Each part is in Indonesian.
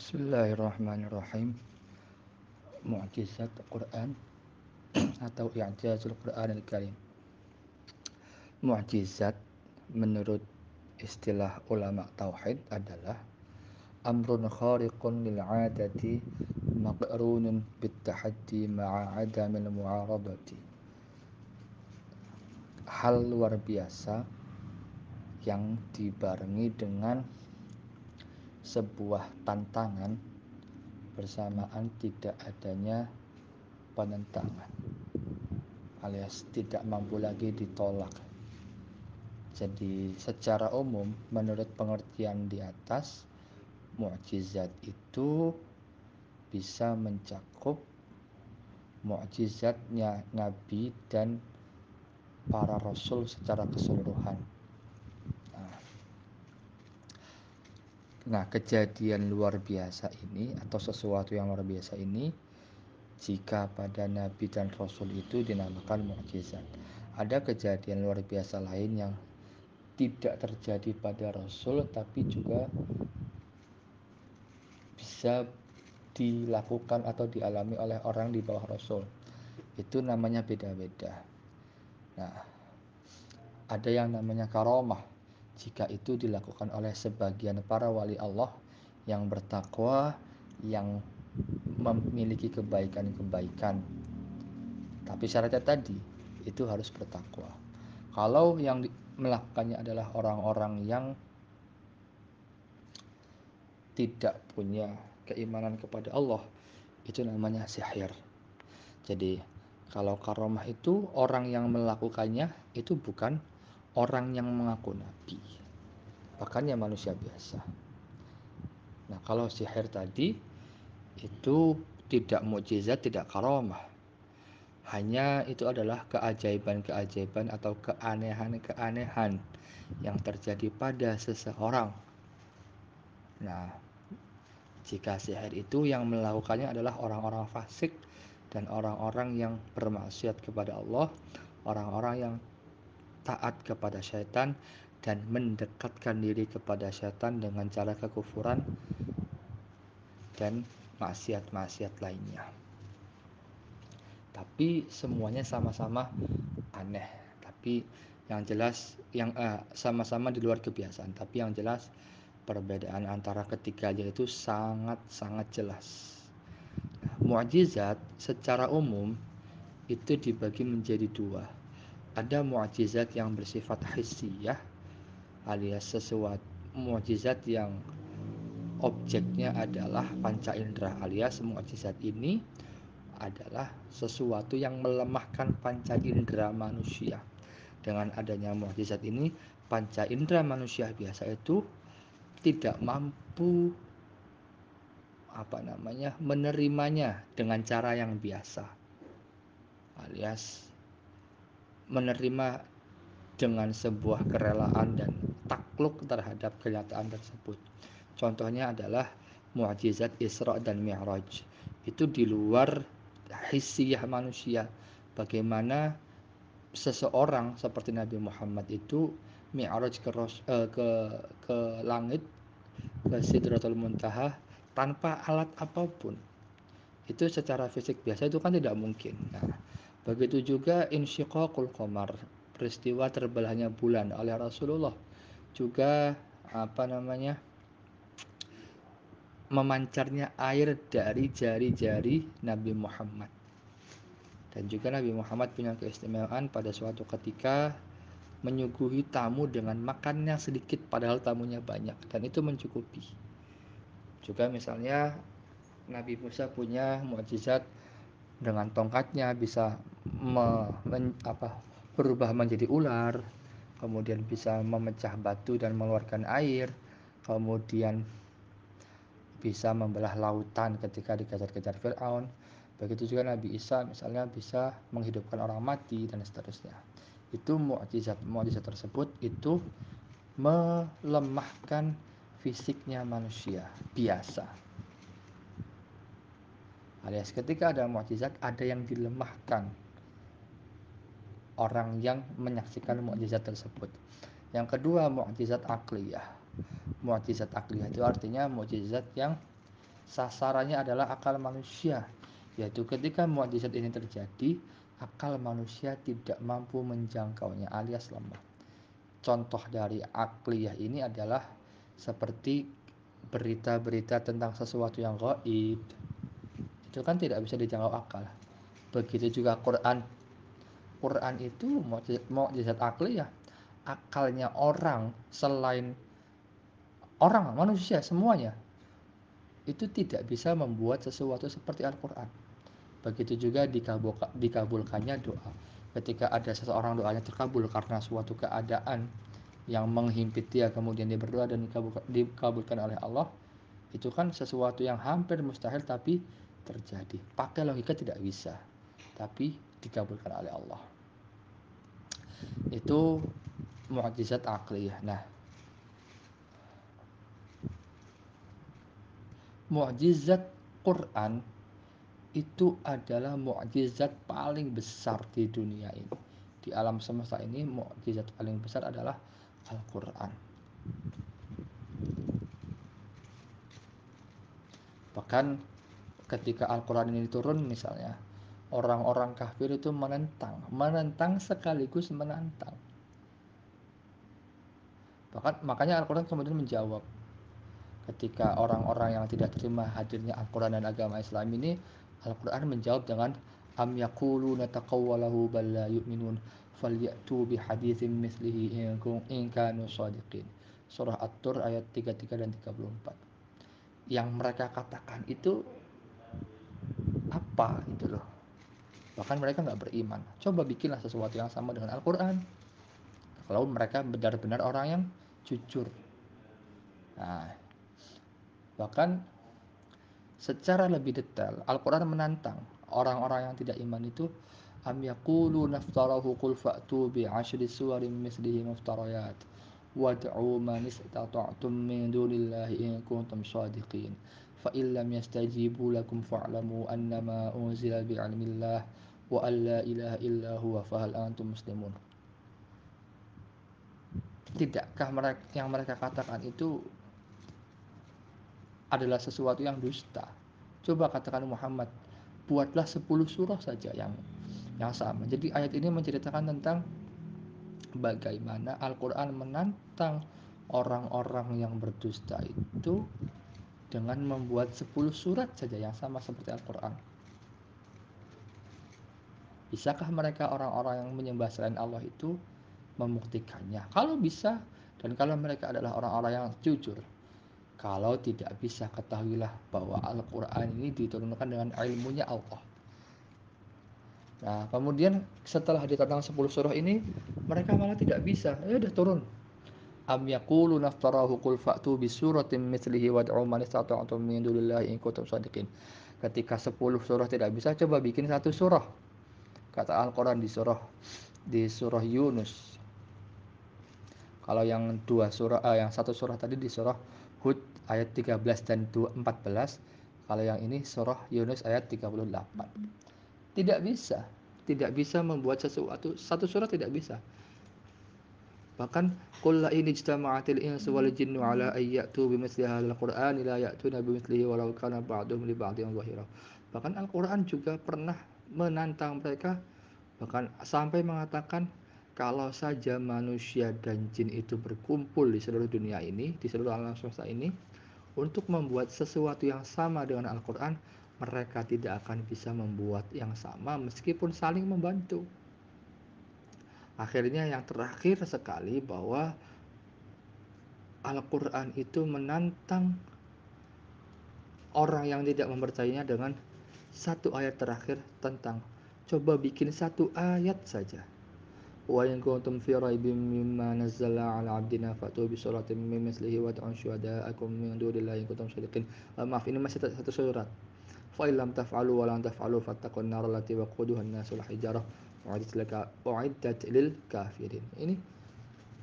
Bismillahirrahmanirrahim. Mu'jizat Quran atau i'jazul Quranil Karim. Mu'jizat menurut istilah ulama tauhid adalah amrun khariqun lil 'adati maqrunun bit tahaddi ma'a 'adamil mu'aradati. Hal luar biasa yang dibarengi dengan sebuah tantangan bersamaan tidak adanya penentangan, alias tidak mampu lagi ditolak. Jadi secara umum menurut pengertian di atas, mukjizat itu bisa mencakup mukjizatnya nabi dan para rasul secara keseluruhan. Nah, kejadian luar biasa ini atau sesuatu yang luar biasa ini jika pada nabi dan rasul itu dinamakan mukjizat. Ada kejadian luar biasa lain yang tidak terjadi pada rasul tapi juga bisa dilakukan atau dialami oleh orang di bawah rasul. Itu namanya beda-beda. Nah, ada yang namanya karomah. Jika itu dilakukan oleh sebagian para wali Allah yang bertakwa, yang memiliki kebaikan-kebaikan. Tapi syaratnya tadi, itu harus bertakwa. Kalau yang melakukannya adalah orang-orang yang tidak punya keimanan kepada Allah, itu namanya sihir. Jadi kalau karomah itu orang yang melakukannya itu bukan orang yang mengaku nabi, bahkan ya manusia biasa. Nah, kalau sihir tadi itu tidak mukjizat, tidak karomah, hanya itu adalah keajaiban-keajaiban atau keanehan-keanehan yang terjadi pada seseorang. Nah, jika sihir itu yang melakukannya adalah orang-orang fasik dan orang-orang yang bermaksiat kepada Allah, orang-orang yang taat kepada syaitan dan mendekatkan diri kepada syaitan dengan cara kekufuran dan maksiat-maksiat lainnya. Tapi semuanya sama-sama aneh. Tapi yang jelas yang sama-sama di luar kebiasaan. Tapi yang jelas perbedaan antara ketiganya itu sangat-sangat jelas. Mukjizat secara umum itu dibagi menjadi dua. Ada mukjizat yang bersifat hissiyah, alias sesuatu mukjizat yang objeknya adalah panca indera, alias mukjizat ini adalah sesuatu yang melemahkan panca indera manusia. Dengan adanya mukjizat ini, panca indera manusia biasa itu tidak mampu menerimanya dengan cara yang biasa, alias menerima dengan sebuah kerelaan dan takluk terhadap kenyataan tersebut. Contohnya adalah mukjizat Isra dan Mi'raj. Itu di luar hissiyah manusia. Bagaimana seseorang seperti Nabi Muhammad itu Mi'raj ke langit, ke Sidratul Muntaha tanpa alat apapun. Itu secara fisik biasa itu kan tidak mungkin. Nah, begitu juga insyiqaqul qamar, peristiwa terbelahnya bulan oleh Rasulullah, juga memancarnya air dari jari-jari Nabi Muhammad. Dan juga Nabi Muhammad punya keistimewaan pada suatu ketika menyuguhi tamu dengan makannya sedikit padahal tamunya banyak, dan itu mencukupi. Juga misalnya Nabi Musa punya mukjizat dengan tongkatnya bisa berubah menjadi ular, kemudian bisa memecah batu dan mengeluarkan air, kemudian bisa membelah lautan ketika dikejar-kejar Fir'aun. Begitu juga Nabi Isa misalnya bisa menghidupkan orang mati dan seterusnya. Itu mukjizat tersebut itu melemahkan fisiknya manusia biasa. Alias ketika ada mukjizat, ada yang dilemahkan orang yang menyaksikan mukjizat tersebut. Yang kedua, mukjizat akliyah. Mukjizat akliyah itu artinya mukjizat yang sasarannya adalah akal manusia, yaitu ketika mukjizat ini terjadi, akal manusia tidak mampu menjangkaunya alias lemah. Contoh dari akliyah ini adalah seperti berita-berita tentang sesuatu yang gaib. Itu kan tidak bisa dijangkau akal. Begitu juga Quran. Quran itu mukjizat akliyah. Akalnya orang selain orang, manusia semuanya itu tidak bisa membuat sesuatu seperti Al-Quran. Begitu juga dikabulkannya doa. Ketika ada seseorang doanya terkabul karena suatu keadaan yang menghimpit dia, kemudian dia berdoa dan dikabulkan oleh Allah, itu kan sesuatu yang hampir mustahil tapi terjadi. Pakai logika tidak bisa, tapi dikabulkan oleh Allah. Itu mukjizat akliyah. Nah, mukjizat Quran itu adalah mukjizat paling besar di dunia ini. Di alam semesta ini mukjizat paling besar adalah Al-Quran. Bahkan ketika Al-Quran ini turun misalnya, orang-orang kafir itu menentang sekaligus menantang. Bahkan makanya Al-Quran kemudian menjawab. Ketika orang-orang yang tidak terima hadirnya Al-Quran dan agama Islam ini, Al-Quran menjawab dengan am yaquluna taqawwalahu bal la yu'minun falyatu bihaditsin mislihi in kanu shadiqin. Surah At-Tur ayat 33 dan 34. Yang mereka katakan itu apa gitu loh. Bahkan mereka nggak beriman. Coba bikinlah sesuatu yang sama dengan Al-Quran. Kalau mereka benar-benar orang yang jujur. Nah, bahkan secara lebih detail, Al-Quran menantang orang-orang yang tidak iman itu, am yaqulu naftarahu qul fa'tu bi 'ashri suwarin mislihi muftarayat wad'u man istata'tum min dunillahi in kuntum shadiqin fa in lam yastajibu lakum fa'lamu annama unzila bi'ilmillah wa an la ilaha illa huwa fahal antum muslimun. Tidakkah yang mereka katakan itu adalah sesuatu yang dusta? Coba katakan Muhammad, buatlah 10 surah saja yang sama. Jadi ayat ini menceritakan tentang bagaimana Al-Quran menantang orang-orang yang berdusta itu dengan membuat 10 surat saja yang sama seperti Al-Quran. Bisakah mereka orang-orang yang menyembah selain Allah itu membuktikannya? Kalau bisa, dan kalau mereka adalah orang-orang yang jujur. Kalau tidak bisa, ketahuilah bahwa Al-Quran ini diturunkan dengan ilmunya Allah. Nah, kemudian setelah ditantang 10 surah ini, mereka malah tidak bisa. Ya udah turun. Am yaqulu naftarahu qul fa'tu bi suratin mithlihi wad'u man istata'tum min dunillahi in kuntum shadiqin. Ketika 10 surah tidak bisa, coba bikin satu surah. Kata Al-Quran di surah Yunus. Kalau yang yang satu surah tadi di surah Hud ayat 13 dan 14. Kalau yang ini surah Yunus ayat 38. Tidak bisa. Tidak bisa membuat sesuatu. Satu surah tidak bisa. Bahkan qul la in ijtama'atil insu wal jinnu ala ay ya'tu bimithli hadzal qur'ani la ya'tuna bimithlihi walau kana ba'duhum li ba'din dhahira. Bahkan Al-Qur'an juga pernah menantang mereka, bahkan sampai mengatakan kalau saja manusia dan jin itu berkumpul di seluruh dunia ini, di seluruh alam semesta ini, untuk membuat sesuatu yang sama dengan Al-Quran, mereka tidak akan bisa membuat yang sama meskipun saling membantu. Akhirnya yang terakhir sekali bahwa Al-Quran itu menantang orang yang tidak mempercayainya dengan satu ayat terakhir tentang coba bikin satu ayat saja. Wa in kuntum fi raibin mimma nazzalna ala 'abdina fa'tu bi suratin min mislihi wad'u syuhada'akum min dunillahi in kuntum shadiqin. Maaf, ini masih satu surat. Fa illam taf'alu wa lam taf'alu fattaqun nar allati waquduha an-nas wal hijarah u'iddat lil kafirin.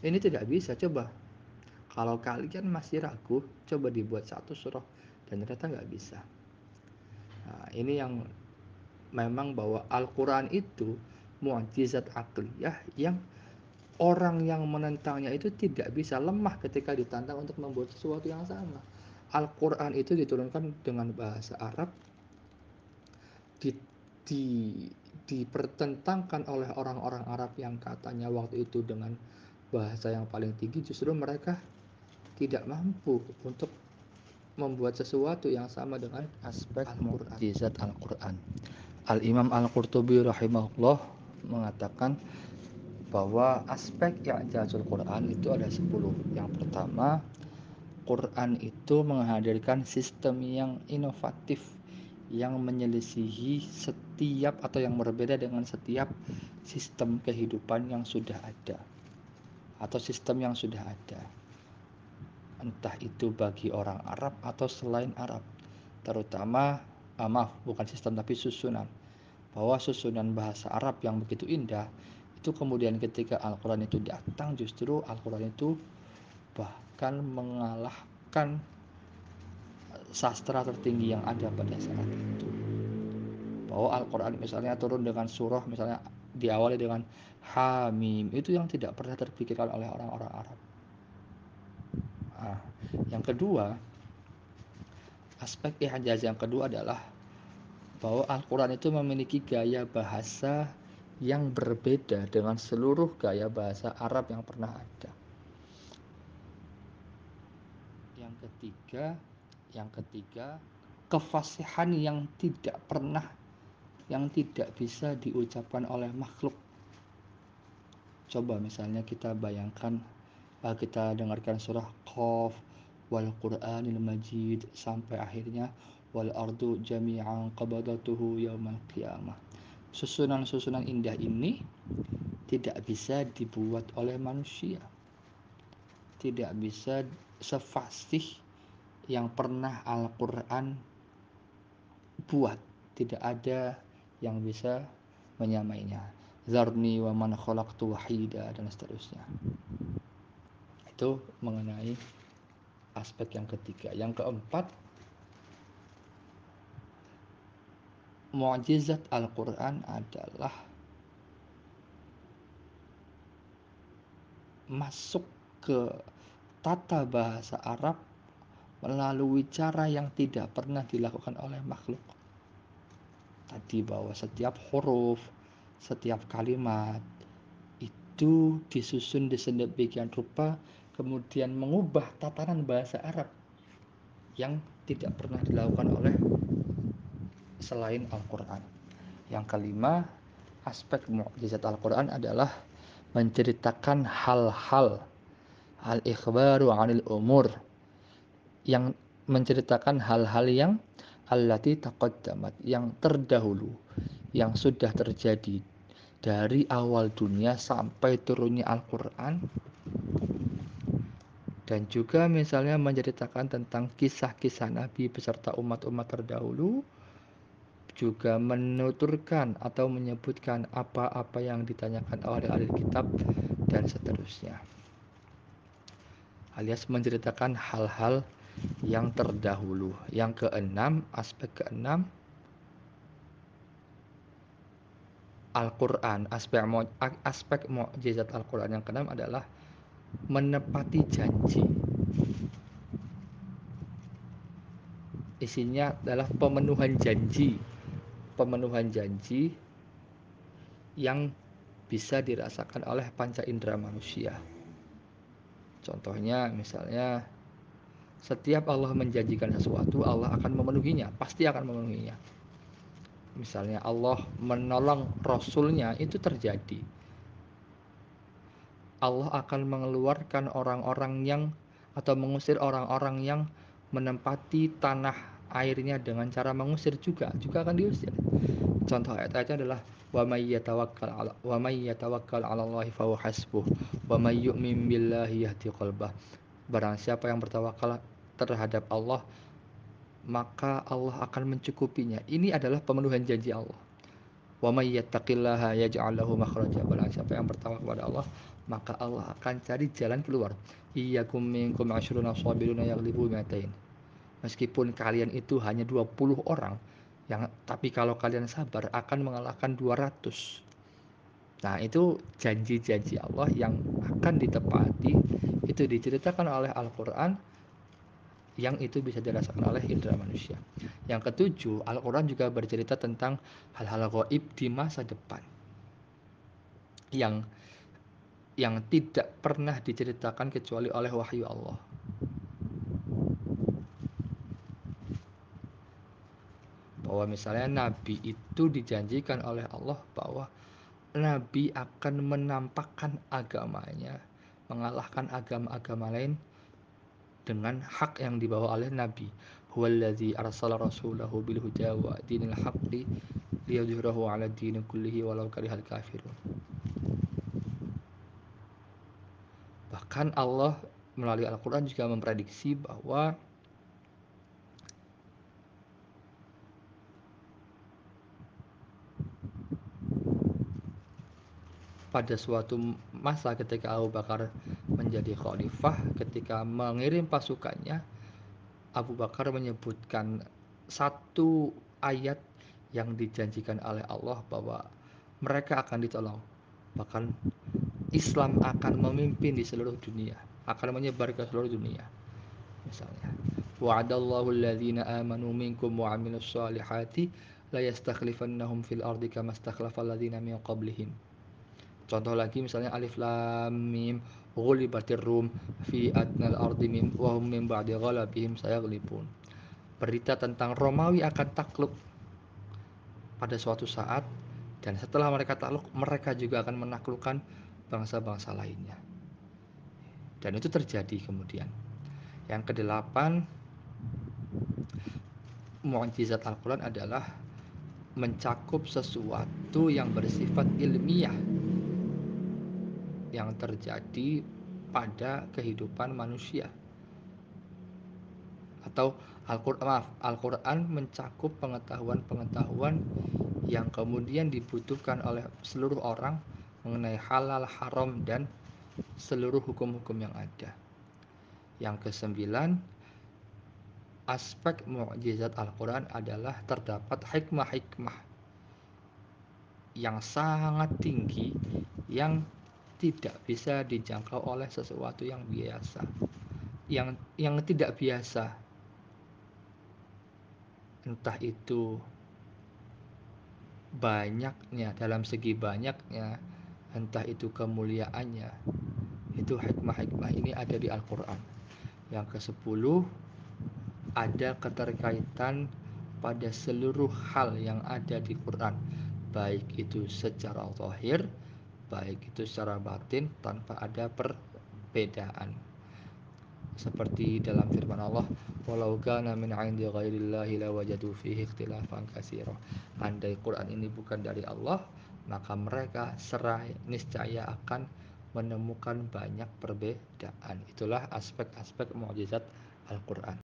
Ini tidak bisa. Coba kalau kalian masih ragu, coba dibuat satu surah dan ternyata nggak bisa. Nah, ini yang memang bahwa Al-Quran itu mukjizat akliyah yang orang yang menentangnya itu tidak bisa, lemah ketika ditantang untuk membuat sesuatu yang sama. Al-Quran itu diturunkan dengan bahasa Arab, di, di, dipertentangkan oleh orang-orang Arab yang katanya waktu itu dengan bahasa yang paling tinggi, justru mereka tidak mampu untuk membuat sesuatu yang sama dengan aspek mukjizat Al-Quran. Al-Imam Al-Qurtubi rahimahullah mengatakan bahwa aspek i'jazul Quran itu ada 10. Yang pertama, Quran itu menghadirkan sistem yang inovatif yang menyelisihi setiap atau yang berbeda dengan setiap sistem kehidupan yang sudah ada atau sistem yang sudah ada, entah itu bagi orang Arab atau selain Arab, terutama maaf, bukan sistem tapi susunan, bahwa susunan bahasa Arab yang begitu indah itu kemudian ketika Al-Quran itu datang, justru Al-Quran itu bahkan mengalahkan sastra tertinggi yang ada pada saat itu. Bahwa Al-Quran misalnya turun dengan surah, misalnya diawali dengan Hamim, itu yang tidak pernah terpikirkan oleh orang-orang Arab. Nah, yang kedua, aspek i'jaz yang kedua adalah bahwa Al-Quran itu memiliki gaya bahasa yang berbeda dengan seluruh gaya bahasa Arab yang pernah ada. Yang ketiga, kefasihan yang tidak bisa diucapkan oleh makhluk. Coba misalnya kita bayangkan, kita dengarkan surah Qaf wal Qur'anil Majid sampai akhirnya wal ardu jami'an qabadatuhu yaumal qiyamah. Susunan-susunan indah ini tidak bisa dibuat oleh manusia, tidak bisa sefasih yang pernah Al-Quran buat. Tidak ada yang bisa menyamainya. Zarni wa man khalaqtu wahida, dan seterusnya. Itu mengenai aspek yang ketiga. Yang keempat, mukjizat Al-Quran adalah masuk ke tata bahasa Arab melalui cara yang tidak pernah dilakukan oleh makhluk. Tadi bahwa setiap huruf, setiap kalimat itu disusun sedemikian rupa, kemudian mengubah tatanan bahasa Arab yang tidak pernah dilakukan oleh selain Al-Quran. Yang kelima, aspek mukjizat Al-Quran adalah menceritakan hal-hal al-ikhbaru 'anil umur, yang menceritakan hal-hal yang allati taqaddamat, yang terdahulu, yang sudah terjadi dari awal dunia sampai turunnya Al-Quran. Dan juga misalnya menceritakan tentang kisah-kisah Nabi beserta umat-umat terdahulu, juga menuturkan atau menyebutkan apa-apa yang ditanyakan oleh ahli kitab dan seterusnya, alias menceritakan hal-hal yang terdahulu. Yang keenam, aspek keenam, Al-Quran, aspek mukjizat Al-Quran yang keenam adalah menepati janji. Isinya adalah pemenuhan janji yang bisa dirasakan oleh panca indera manusia. Contohnya misalnya, setiap Allah menjanjikan sesuatu, Allah akan memenuhinya, pasti akan memenuhinya. Misalnya Allah menolong Rasulnya, itu terjadi. Allah akan mengeluarkan orang-orang yang, atau mengusir orang-orang yang menempati tanah airnya dengan cara mengusir, juga akan diusir. Contoh ayat-ayatnya adalah wa may yatawakkal 'ala Allahi fahuwa hasbuh wa may yu'min billahi yahdi qalbah. Barang siapa yang bertawakal terhadap Allah, maka Allah akan mencukupinya. Ini adalah pemenuhan janji Allah. Wa may yattaqillaha yaj'al lahu makhraja. Barang siapa yang bertawakal kepada Allah, maka Allah akan cari jalan keluar. Iyyakum minkum 'ashruna sabiruna yaghlibu mi'atain. Meskipun kalian itu hanya 20 orang, tapi kalau kalian sabar akan mengalahkan 200. Nah, itu janji-janji Allah yang akan ditepati, itu diceritakan oleh Al-Quran yang itu bisa dirasakan oleh indera manusia. Yang ketujuh, Al-Quran juga bercerita tentang hal-hal gaib di masa depan yang tidak pernah diceritakan kecuali oleh wahyu Allah. Bahwa misalnya Nabi itu dijanjikan oleh Allah bahwa Nabi akan menampakkan agamanya, mengalahkan agama-agama lain dengan hak yang dibawa oleh Nabi. Huwallazi arsala rasulahu bil huda wa dinil haqqi liyudhhirahu 'ala dini kullihi walau karihal kafirun. Bahkan Allah melalui Al-Quran juga memprediksi bahwa pada suatu masa ketika Abu Bakar menjadi khalifah, ketika mengirim pasukannya, Abu Bakar menyebutkan satu ayat yang dijanjikan oleh Allah bahwa mereka akan ditolong. Bahkan Islam akan memimpin di seluruh dunia, akan menyebar ke seluruh dunia. Misalnya, wa'adallahu alladhina amanu minkum wa 'amilus solihati la yastakhlifannahum fil ardi kama istakhlafal ladzina min qablihim. Contoh lagi misalnya alif lam mim ghulibatir rum fi adnal ardi mim wa hum min ba'di ghalabihim sayaghlibun. Berita tentang Romawi akan takluk pada suatu saat, dan setelah mereka takluk mereka juga akan menaklukkan bangsa-bangsa lainnya. Dan itu terjadi kemudian. Yang kedelapan, mukjizat Al-Quran adalah mencakup sesuatu yang bersifat ilmiah yang terjadi pada kehidupan manusia. Atau Al-Quran mencakup pengetahuan-pengetahuan yang kemudian dibutuhkan oleh seluruh orang mengenai halal, haram, dan seluruh hukum-hukum yang ada. Yang kesembilan, aspek mukjizat Al-Quran adalah terdapat hikmah-hikmah yang sangat tinggi yang tidak bisa dijangkau oleh sesuatu yang biasa, yang tidak biasa, entah itu banyaknya, dalam segi banyaknya, entah itu kemuliaannya. Itu hikmah-hikmah ini ada di Al-Quran. Yang ke-10, ada keterkaitan pada seluruh hal yang ada di Quran, baik itu secara zahir, baik itu secara batin, tanpa ada perbedaan. Seperti dalam firman Allah, walau kana min 'indi ghairillahi lawajadu fihi ikhtilafan katsira. Andai Quran ini bukan dari Allah, maka mereka serai niscaya akan menemukan banyak perbedaan. Itulah aspek-aspek mukjizat Al-Quran.